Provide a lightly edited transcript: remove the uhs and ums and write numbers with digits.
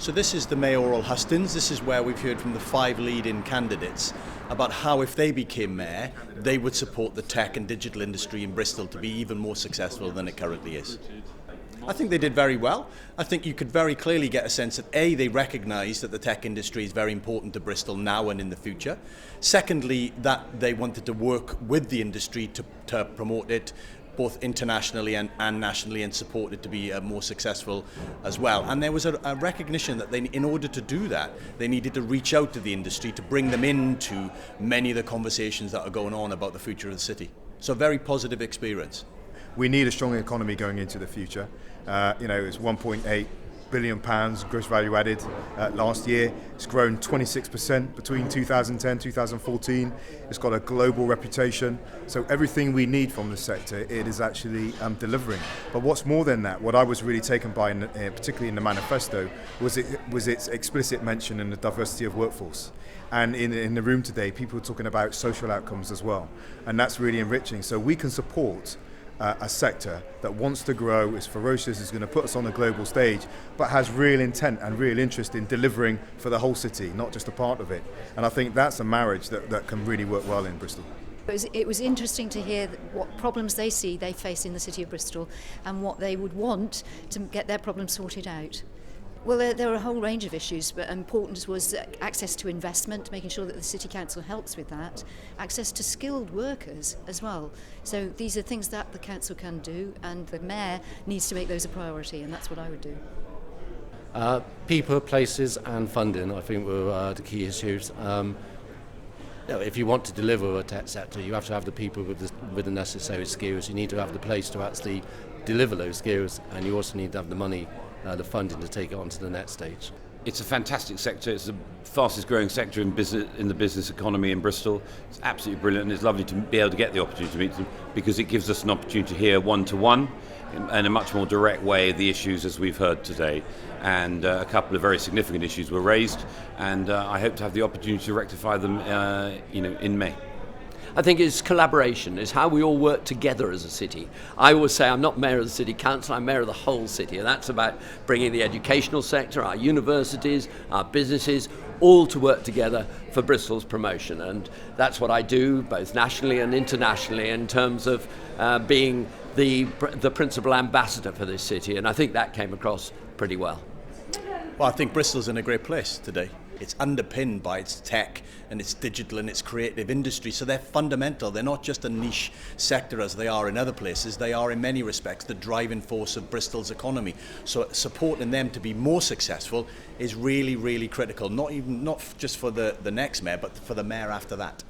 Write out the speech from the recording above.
So this is the mayoral hustings. This is where we've heard from the 5 leading candidates about how if they became mayor, they would support the tech and digital industry in Bristol to be even more successful than it currently is. I think they did very well. I think you could very clearly get a sense that A, they recognise that the tech industry is very important to Bristol now and in the future. Secondly, that they wanted to work with the industry to promote it both internationally and nationally and support it to be more successful as well. And there was a recognition that in order to do that, they needed to reach out to the industry to bring them into many of the conversations that are going on about the future of the city. So a very positive experience. We need a strong economy going into the future. It's £1.8 billion gross value added last year. It's grown 26% between 2010 and 2014. It's got a global reputation. So everything we need from the sector, it is actually delivering. But what's more than that, what I was really taken by, particularly in the manifesto, was its explicit mention in the diversity of workforce. And in the room today, people are talking about social outcomes as well. And that's really enriching. So we can support a sector that wants to grow, is ferocious, is going to put us on a global stage, but has real intent and real interest in delivering for the whole city, not just a part of it. And I think that's a marriage that can really work well in Bristol. It was interesting to hear what problems they face in the city of Bristol and what they would want to get their problems sorted out. Well, there are a whole range of issues, but important was access to investment, making sure that the City Council helps with that, access to skilled workers as well. So these are things that the Council can do, and the Mayor needs to make those a priority, and that's what I would do. People, places and funding, I think, were the key issues. If you want to deliver a tech sector, you have to have the people with the necessary skills. You need to have the place to actually deliver those skills, and you also need to have the money, the funding to take it on to the next stage. It's a fantastic sector. It's the fastest growing sector in the business economy in Bristol. It's absolutely brilliant, and it's lovely to be able to get the opportunity to meet them because it gives us an opportunity to hear one-to-one in a much more direct way the issues as we've heard today. And a couple of very significant issues were raised, and I hope to have the opportunity to rectify them in May. I think it's collaboration, it's how we all work together as a city. I always say I'm not mayor of the city council, I'm mayor of the whole city, and that's about bringing the educational sector, our universities, our businesses, all to work together for Bristol's promotion. And that's what I do, both nationally and internationally, in terms of being the principal ambassador for this city, and I think that came across pretty well. Well, I think Bristol's in a great place today. It's underpinned by its tech and its digital and its creative industry. So they're fundamental. They're not just a niche sector as they are in other places. They are in many respects the driving force of Bristol's economy. So supporting them to be more successful is really, really critical. Not just for the next mayor, but for the mayor after that.